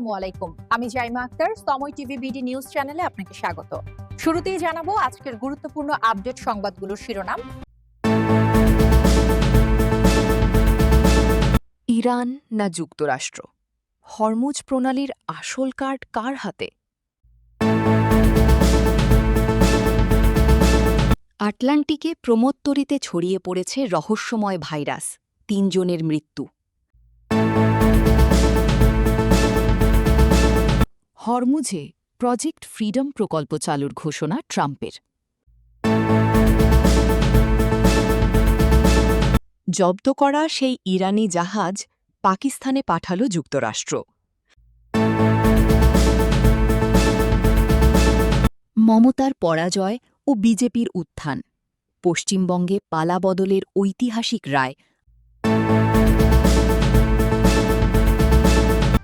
আসসালামু আলাইকুম। আমি জাইমা আক্তার, সময় টিভি বিডি নিউজ চ্যানেলে আপনাকে স্বাগত। শুরুতেই জানাবো আজকের গুরুত্বপূর্ণ আপডেট সংবাদগুলোর শিরোনাম। ইরান না যুক্তরাষ্ট্র? হরমুজ প্রণালীর আসল কার্ড কার হাতে? আটলান্টিকে প্রমোত্তরিতে ছড়িয়ে পড়েছে রহস্যময় ভাইরাস, ৩ জনের মৃত্যু। হরমুজে প্রজেক্ট ফ্রিডম প্রকল্প চালুর ঘোষণা ট্রাম্পের। জব্দ করা সেই ইরানি জাহাজ পাকিস্তানে পাঠাল যুক্তরাষ্ট্র। মমতার পরাজয় ও বিজেপির উত্থান, পশ্চিমবঙ্গে পালাবদলের ঐতিহাসিক রায়।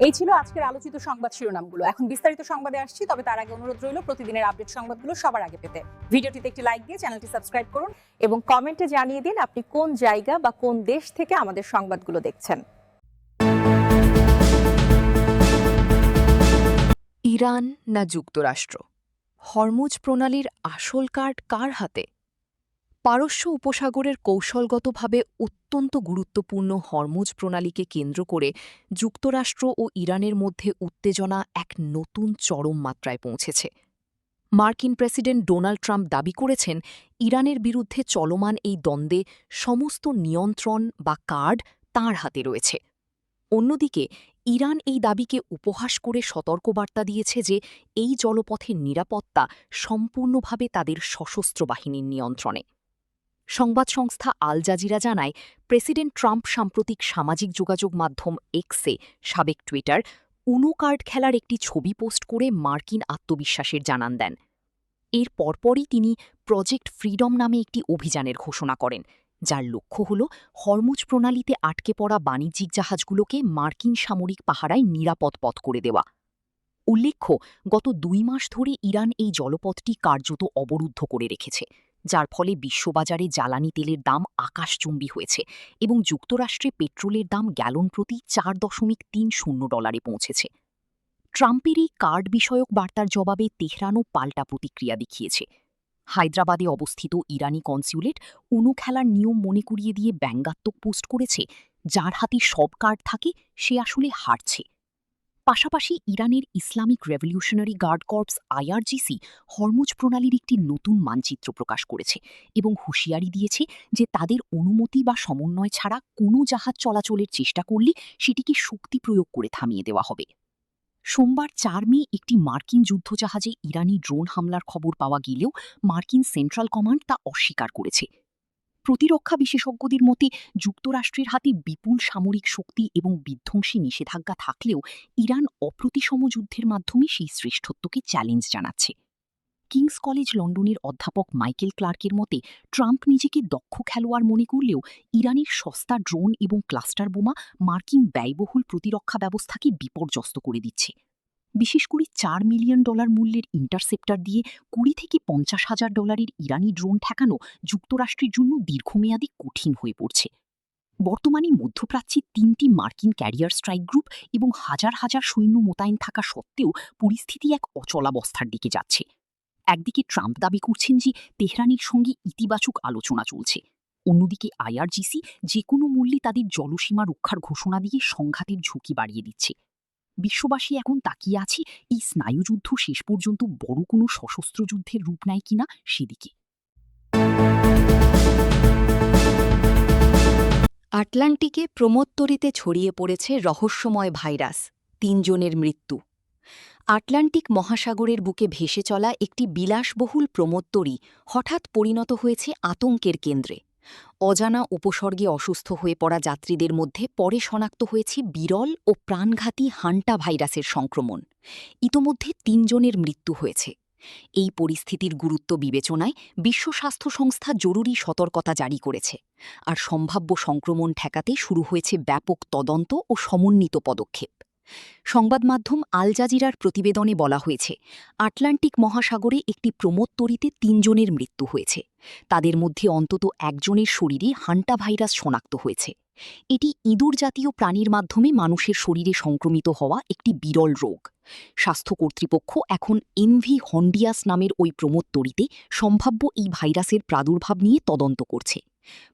এই ছিল আজকের আলোচিত সংবাদ শিরোনামগুলো। এখন বিস্তারিত সংবাদে আসছি, তবে তার আগে অনুরোধ রইল প্রতিদিনের আপডেট সংবাদগুলো সবার আগে পেতে ভিডিওটিতে একটি লাইক দিয়ে চ্যানেলটি সাবস্ক্রাইব করুন এবং কমেন্টে জানিয়ে দিন আপনি কোন জায়গা বা কোন দেশ থেকে আমাদের সংবাদগুলো দেখছেন। ইরান না যুক্তরাষ্ট্র? হরমুজ প্রণালীর আসল কার্ড কার হাতে? পারস্য উপসাগরের কৌশলগতভাবে অত্যন্ত গুরুত্বপূর্ণ হরমুজ প্রণালীকে কেন্দ্র করে যুক্তরাষ্ট্র ও ইরানের মধ্যে উত্তেজনা এক নতুন চরম মাত্রায় পৌঁছেছে। মার্কিন প্রেসিডেন্ট ডোনাল্ড ট্রাম্প দাবি করেছেন, ইরানের বিরুদ্ধে চলমান এই দ্বন্দ্বে সমস্ত নিয়ন্ত্রণ বা কার্ড তাঁর হাতে রয়েছে। অন্যদিকে ইরান এই দাবিকে উপহাস করে সতর্কবার্তা দিয়েছে যে এই জলপথের নিরাপত্তা সম্পূর্ণভাবে তাদের সশস্ত্র বাহিনীর নিয়ন্ত্রণে। সংবাদ সংস্থা আল জাজিরা জানায়, প্রেসিডেন্ট ট্রাম্প সাম্প্রতিক সামাজিক যোগাযোগ মাধ্যম এক্সে, সাবেক টুইটার, উনো কার্ড খেলার একটি ছবি পোস্ট করে মার্কিন আত্মবিশ্বাসের জানান দেন। এর পরপরই তিনি প্রজেক্ট ফ্রিডম নামে একটি অভিযানের ঘোষণা করেন, যার লক্ষ্য হল হরমুজ প্রণালীতে আটকে পড়া বাণিজ্যিক জাহাজগুলোকে মার্কিন সামরিক পাহারায় নিরাপদ পথ করে দেওয়া। উল্লেখ্য, গত ২ মাস ধরে ইরান এই জলপথটি কার্যত অবরুদ্ধ করে রেখেছে, যার ফলে বিশ্ববাজারে জ্বালানি তেলের দাম আকাশচুম্বী হয়েছে এবং যুক্তরাষ্ট্রে পেট্রোলের দাম গ্যালন প্রতি $4.30 পৌঁছেছে। ট্রাম্পের এই কার্ড বিষয়ক বার্তার জবাবে তেহরানও পাল্টা প্রতিক্রিয়া দেখিয়েছে। হায়দ্রাবাদে অবস্থিত ইরানি কনস্যুলেট উনো খেলার নিয়ম মনে করিয়ে দিয়ে ব্যঙ্গাত্মক পোস্ট করেছে, যার হাতে সব কার্ড থাকে সে আসলে হারছে। পাশাপাশি ইরানের Islamic revolutionary guard corps IRGC Hormuz প্রণালীর একটি নতুন মানচিত্র প্রকাশ করেছে এবং হুঁশিয়ারি দিয়েছে যে তাদের অনুমতি বা সমন্বয় ছাড়া কোনো জাহাজ চলাচলের চেষ্টা করলে সেটিকে শক্তি প্রয়োগ করে থামিয়ে দেওয়া হবে। সোমবার ৪ মে একটি মার্কিন যুদ্ধজাহাজে ইরানি ড্রোন হামলার খবর পাওয়া গেলেও মার্কিন সেন্ট্রাল কমান্ড তা অস্বীকার করেছে। প্রতিরক্ষা বিশেষজ্ঞদের মতে, যুক্তরাষ্ট্রের হাতে বিপুল সামরিক শক্তি এবং বিধ্বংসী নিষেধাজ্ঞা থাকলেও ইরান অপ্রতিসম যুদ্ধের মাধ্যমে সেই শ্রেষ্ঠত্বকে চ্যালেঞ্জ জানাচ্ছে। কিংস কলেজ লন্ডনের অধ্যাপক মাইকেল ক্লার্কের মতে, ট্রাম্প নিজেকে দক্ষ খেলোয়াড় মনে করলেও ইরানের সস্তা ড্রোন এবং ক্লাস্টার বোমা মার্কিন ব্যয়বহুল প্রতিরক্ষা ব্যবস্থাকে বিপর্যস্ত করে দিচ্ছে। বিশেষ করে $4 মিলিয়ন মূল্যের ইন্টারসেপ্টার দিয়ে $20,000 থেকে $50,000 ইরানি ড্রোন ঠেকানো যুক্তরাষ্ট্রের জন্য দীর্ঘমেয়াদী কঠিন হয়ে পড়ছে। বর্তমানে মধ্যপ্রাচ্যে ৩টি মার্কিন ক্যারিয়ার স্ট্রাইক গ্রুপ এবং হাজার হাজার সৈন্য মোতায়েন থাকা সত্ত্বেও পরিস্থিতি এক অচলাবস্থার দিকে যাচ্ছে। একদিকে ট্রাম্প দাবি করছেন যে তেহরানের সঙ্গে ইতিবাচক আলোচনা চলছে, অন্যদিকে IRGC যে কোনো মূল্যে তাদের জলসীমা রক্ষার ঘোষণা দিয়ে সংঘাতের ঝুঁকি বাড়িয়ে দিচ্ছে। বিশ্ববাসী এখন তাকিয়ে আছে এই স্নায়ুযুদ্ধ শেষ পর্যন্ত বড় কোনো সশস্ত্র যুদ্ধের রূপ নেয় কিনা সেদিকে। আটলান্টিকে প্রমোত্তরিতে ছড়িয়ে পড়েছে রহস্যময় ভাইরাস, ৩ জনের মৃত্যু। আটলান্টিক মহাসাগরের বুকে ভেসে চলা একটি বিলাসবহুল প্রমোত্তরী হঠাৎ পরিণত হয়েছে আতঙ্কের কেন্দ্রে। অজানা উপসর্গে অসুস্থ হয়ে পড়া যাত্রীদের মধ্যে পরে শনাক্ত হয়েছে বিরল ও প্রাণঘাতী হান্টা ভাইরাসের সংক্রমণ। ইতোমধ্যে ৩ জনের মৃত্যু হয়েছে। এই পরিস্থিতির গুরুত্ব বিবেচনায় বিশ্ব স্বাস্থ্য সংস্থা জরুরি সতর্কতা জারি করেছে, আর সম্ভাব্য সংক্রমণ ঠেকাতে শুরু হয়েছে ব্যাপক তদন্ত ও সমন্বিত পদক্ষেপ। সংবাদ মাধ্যম আল জাজিরার প্রতিবেদনে বলা হয়েছে, আটলান্টিক মহাসাগরে একটি প্রমোত্তরীতে ৩ জনের মৃত্যু হয়েছে। তাদের মধ্যে অন্তত একজনের শরীরে হান্টা ভাইরাস শনাক্ত হয়েছে। এটি ইঁদুর জাতীয় প্রাণীর মাধ্যমে মানুষের শরীরে সংক্রমিত হওয়া একটি বিরল রোগ। স্বাস্থ্য কর্তৃপক্ষ এখন এমভি হন্ডিয়াস নামের ওই প্রমোত্তরিতে সম্ভাব্য এই ভাইরাসের প্রাদুর্ভাব নিয়ে তদন্ত করছে।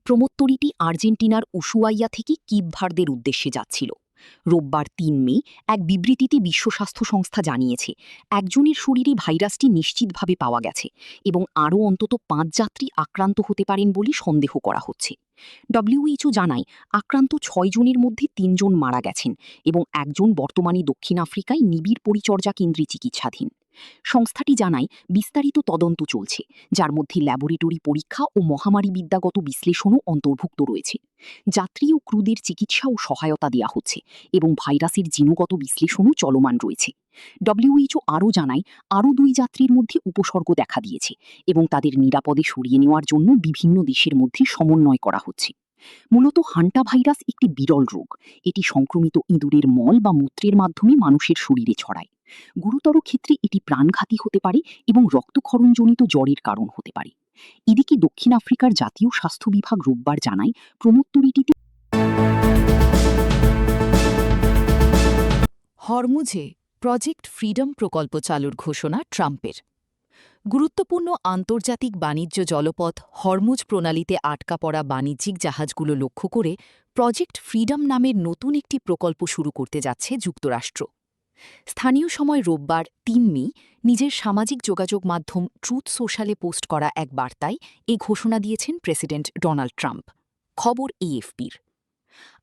প্রমোত্তরিটি আর্জেন্টিনার উশুয়াইয়া থেকে কিপ ভার্দের উদ্দেশ্যে যাচ্ছিল। রোববার ৩ মে এক বিবৃতিতে বিশ্ব স্বাস্থ্য সংস্থা জানিয়েছে, একজনের শরীরে ভাইরাসটি নিশ্চিতভাবে পাওয়া গেছে এবং আরও অন্তত ৫ যাত্রী আক্রান্ত হতে পারেন বলে সন্দেহ করা হচ্ছে। ডব্লিউএইচও জানায়, আক্রান্ত ৬ জনের মধ্যে ৩ জন মারা গেছেন এবং একজন বর্তমানে দক্ষিণ আফ্রিকায় নিবিড় পরিচর্যা কেন্দ্রে চিকিৎসাধীন। সংস্থাটি জানায়, বিস্তারিত তদন্ত চলছে, যার মধ্যে ল্যাবরেটরি পরীক্ষা ও মহামারী বিদ্যাগত বিশ্লেষণও অন্তর্ভুক্ত রয়েছে। যাত্রী ও ক্রুদের চিকিৎসা ও সহায়তা দেওয়া হচ্ছে এবং ভাইরাসের জিনগত বিশ্লেষণও চলমান রয়েছে। ডব্লিউএইচও আরও জানায়, আরও ২ যাত্রীর মধ্যে উপসর্গ দেখা দিয়েছে এবং তাদের নিরাপদে সরিয়ে নেওয়ার জন্য বিভিন্ন দেশের মধ্যে সমন্বয় করা হচ্ছে। মূলত হান্টা ভাইরাস একটি বিরল রোগ। এটি সংক্রমিত ইঁদুরের মল বা মূত্রের মাধ্যমে মানুষের শরীরে ছড়ায়। গুরুতর ক্ষেত্রে এটি প্রাণঘাতী হতে পারে এবং রক্তক্ষরণজনিত জ্বরের কারণ হতে পারে। এদিকে দক্ষিণ আফ্রিকার জাতীয় স্বাস্থ্য বিভাগ রোববার জানায়, প্রমোত্তরিটিতে হরমুজে প্রজেক্ট ফ্রিডম প্রকল্প চালুর ঘোষণা ট্রাম্পের। গুরুত্বপূর্ণ আন্তর্জাতিক বাণিজ্য জলপথ হরমুজ প্রণালীতে আটকা পড়া বাণিজ্যিক জাহাজগুলো লক্ষ্য করে প্রজেক্ট ফ্রিডম নামের নতুন একটি প্রকল্প শুরু করতে যাচ্ছে যুক্তরাষ্ট্র। স্থানীয় সময় রোববার ৩ মে নিজের সামাজিক যোগাযোগ মাধ্যম ট্রুথ সোশ্যালে পোস্ট করা এক বার্তায় এ ঘোষণা দিয়েছেন প্রেসিডেন্ট ডোনাল্ড ট্রাম্প। খবর এএফপির।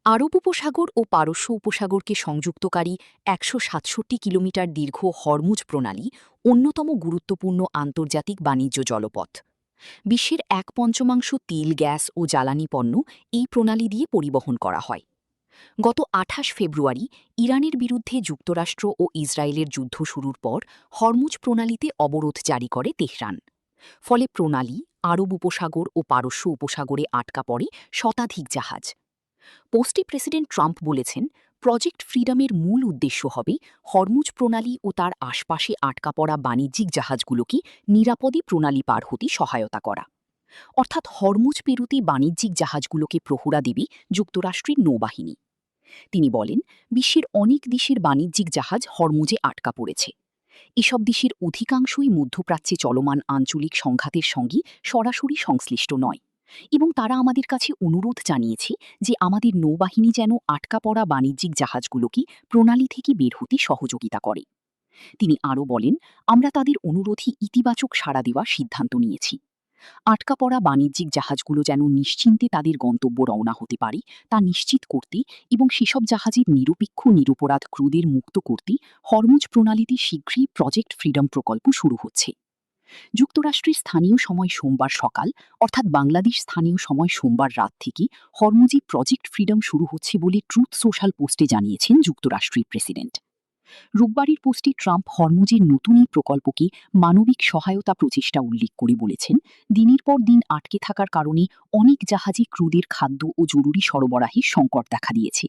আরব উপসাগর ও পারস্য উপসাগরকে সংযুক্তকারী ১৬৭ কিলোমিটার দীর্ঘ হরমুজ প্রণালী অন্যতম গুরুত্বপূর্ণ আন্তর্জাতিক বাণিজ্য জলপথ। বিশ্বের ১/৫ তেল, গ্যাস ও জ্বালানি পণ্য এই প্রণালী দিয়ে পরিবহন করা হয়। গত ২৮ ফেব্রুয়ারি ইরানের বিরুদ্ধে যুক্তরাষ্ট্র ও ইসরায়েলের যুদ্ধ শুরুর পর হরমুজ প্রণালীতে অবরোধ জারি করে তেহরান। ফলে প্রণালী আরব উপসাগর ও পারস্য উপসাগরে আটকা পড়ে শতাধিক জাহাজ। পোস্টে প্রেসিডেন্ট ট্রাম্প বলেছেন, প্রজেক্ট ফ্রিডমের মূল উদ্দেশ্য হবে হরমুজ প্রণালী ও তার আশপাশে আটকা পড়া বাণিজ্যিক জাহাজগুলোকে নিরাপদে প্রণালী পার হতে সহায়তা করা। অর্থাৎ হরমুজ পেরুতে বাণিজ্যিক জাহাজগুলোকে প্রহরা দেবে যুক্তরাষ্ট্রের নৌবাহিনী। তিনি বলেন, বিশ্বের অনেক দেশের বাণিজ্যিক জাহাজ হরমুজে আটকা পড়েছে। এসব দেশের অধিকাংশই মধ্যপ্রাচ্যে চলমান আঞ্চলিক সংঘাতের সঙ্গে সরাসরি সংশ্লিষ্ট নয় এবং তারা আমাদের কাছে অনুরোধ জানিয়েছে যে আমাদের নৌবাহিনী যেন আটকা পড়া বাণিজ্যিক জাহাজগুলোকে প্রণালী থেকে বের হতে সহযোগিতা করে। তিনি আরও বলেন, আমরা তাদের অনুরোধে ইতিবাচক সাড়া দেওয়ার সিদ্ধান্ত নিয়েছি। আটকা পড়া বাণিজ্যিক জাহাজগুলো যেন নিশ্চিন্তে তাদের গন্তব্য রওনা হতে পারে তা নিশ্চিত করতে এবং সেসব জাহাজের নিরপেক্ষ নিরপরাধ ক্রুদের মুক্ত করতে হরমুজ প্রণালীতে শীঘ্রই প্রজেক্ট ফ্রিডম প্রকল্প শুরু হচ্ছে। যুক্তরাষ্ট্রের স্থানীয় সময় সোমবার সকাল অর্থাৎ বাংলাদেশ স্থানীয় সময় সোমবার রাত থেকে হরমুজে প্রজেক্ট ফ্রিডম শুরু হচ্ছে বলে ট্রুথ সোশ্যাল পোস্টে জানিয়েছেন যুক্তরাষ্ট্রের প্রেসিডেন্ট। রোববারের পোস্টে ট্রাম্প হরমুজের নতুন এই প্রকল্পকে মানবিক সহায়তা প্রচেষ্টা উল্লেখ করে বলেছেন, দিনের পর দিন আটকে থাকার কারণে অনেক জাহাজে ক্রুদের খাদ্য ও জরুরি সরবরাহের সংকট দেখা দিয়েছে।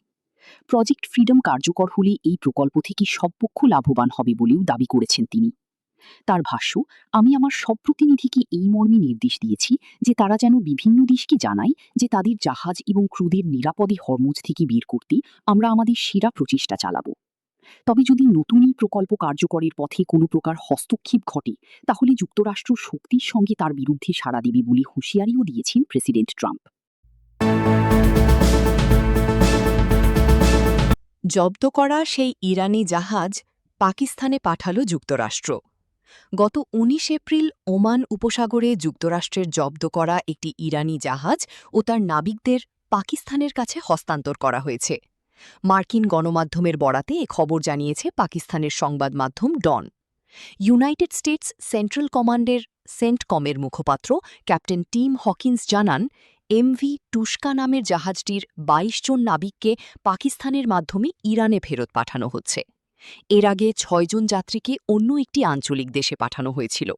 প্রজেক্ট ফ্রিডম কার্যকর হলে এই প্রকল্প থেকে সব পক্ষ লাভবান হবে বলেও দাবি করেছেন তিনি। তার ভাষ্য, আমি আমার সব প্রতিনিধিকে এই মর্মে নির্দেশ দিয়েছি যে তারা যেন বিভিন্ন দেশকে জানায় যে তাদের জাহাজ এবং ক্রুদের নিরাপদে হরমুজ থেকে বের করতে আমরা আমাদের সেরা প্রচেষ্টা চালাব। তবে যদি নতুন এই প্রকল্প কার্যকরের পথে কোনো প্রকার হস্তক্ষেপ ঘটে তাহলে যুক্তরাষ্ট্র শক্তির সঙ্গে তার বিরুদ্ধে সাড়া দেবে বলে হুঁশিয়ারিও দিয়েছেন প্রেসিডেন্ট ট্রাম্প। জব্দ করা সেই ইরানি জাহাজ পাকিস্তানে পাঠাল যুক্তরাষ্ট্র। গত ১৯ এপ্রিল ওমান উপসাগরে যুক্তরাষ্ট্রের জব্দ করা একটি ইরানি জাহাজ ও তার নাবিকদের পাকিস্তানের কাছে হস্তান্তর করা হয়েছে। মার্কিন গণমাধ্যমের বরাতে এ খবর জানিয়েছে পাকিস্তানের সংবাদ মাধ্যম ডন। ইউনাইটেড স্টেটস সেন্ট্রাল কমান্ডের সেন্টকমের মুখপাত্র ক্যাপ্টেন টিম হকিন্স জানান, এমভি টুস্কা নামের জাহাজটির ২২ জন নাবিককে পাকিস্তানের মাধ্যমে ইরানে ফেরত পাঠানো হচ্ছে। এর আগে ৬ জন যাত্রীকে অন্য একটি আঞ্চলিক দেশে পাঠানো হয়েছিল।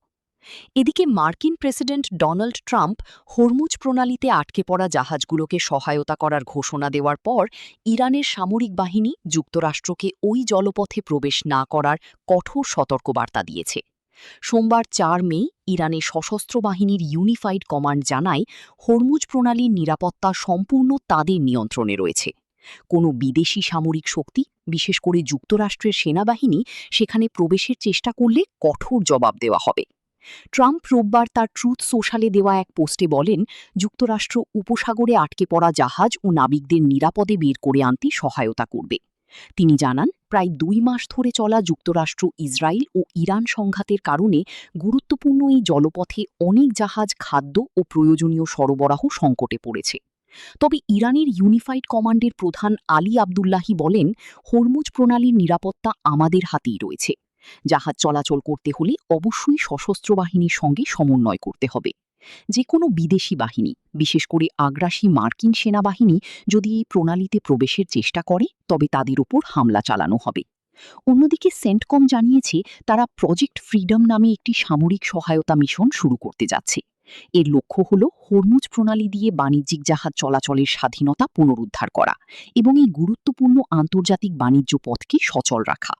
এদিকে মার্কিন প্রেসিডেন্ট ডোনাল্ড ট্রাম্প হরমুজ প্রণালীতে আটকে পড়া জাহাজগুলোকে সহায়তা করার ঘোষণা দেওয়ার পর ইরানের সামরিক বাহিনী যুক্তরাষ্ট্রকে ওই জলপথে প্রবেশ না করার কঠোর সতর্কবার্তা দিয়েছে। সোমবার ৪ মে ইরানের সশস্ত্র বাহিনীর ইউনিফাইড কমান্ড জানায় হরমুজ প্রণালীর নিরাপত্তা সম্পূর্ণ তাদের নিয়ন্ত্রণে রয়েছে। কোনো বিদেশি সামরিক শক্তি, বিশেষ করে যুক্তরাষ্ট্রের সেনাবাহিনী, সেখানে প্রবেশের চেষ্টা করলে কঠোর জবাব দেওয়া হবে। ট্রাম্প রোববার তার ট্রুথ সোশ্যালে দেওয়া এক পোস্টে বলেন, যুক্তরাষ্ট্র উপসাগরে আটকে পড়া জাহাজ ও নাবিকদের নিরাপদে বের করে আনতে সহায়তা করবে। তিনি জানান, প্রায় ২ মাস ধরে চলা যুক্তরাষ্ট্র, ইসরায়েল ও ইরান সংঘাতের কারণে গুরুত্বপূর্ণ এই জলপথে অনেক জাহাজ, খাদ্য ও প্রয়োজনীয় সরবরাহ সংকটে পড়েছে। তবে ইরানের ইউনিফাইড কমান্ডের প্রধান আলী আবদুল্লাহি বলেন, হরমুজ প্রণালীর নিরাপত্তা আমাদের হাতেই রয়েছে। জাহাজ চলাচল করতে হলে অবশ্যই সশস্ত্র বাহিনীর সঙ্গে সমন্বয় করতে হবে। যে কোনো বিদেশি বাহিনী, বিশেষ করে আগ্রাসী মার্কিন সেনাবাহিনী, যদি এই প্রণালীতে প্রবেশের চেষ্টা করে তবে তাদের উপর হামলা চালানো হবে। অন্যদিকে সেন্টকম জানিয়েছে তারা প্রজেক্ট ফ্রিডম নামে একটি সামরিক সহায়তা মিশন শুরু করতে যাচ্ছে। এর লক্ষ্য হল হরমুজ প্রণালী দিয়ে বাণিজ্যিক জাহাজ চলাচলের স্বাধীনতা পুনরুদ্ধার করা এবং এই গুরুত্বপূর্ণ আন্তর্জাতিক বাণিজ্য পথকে সচল রাখা।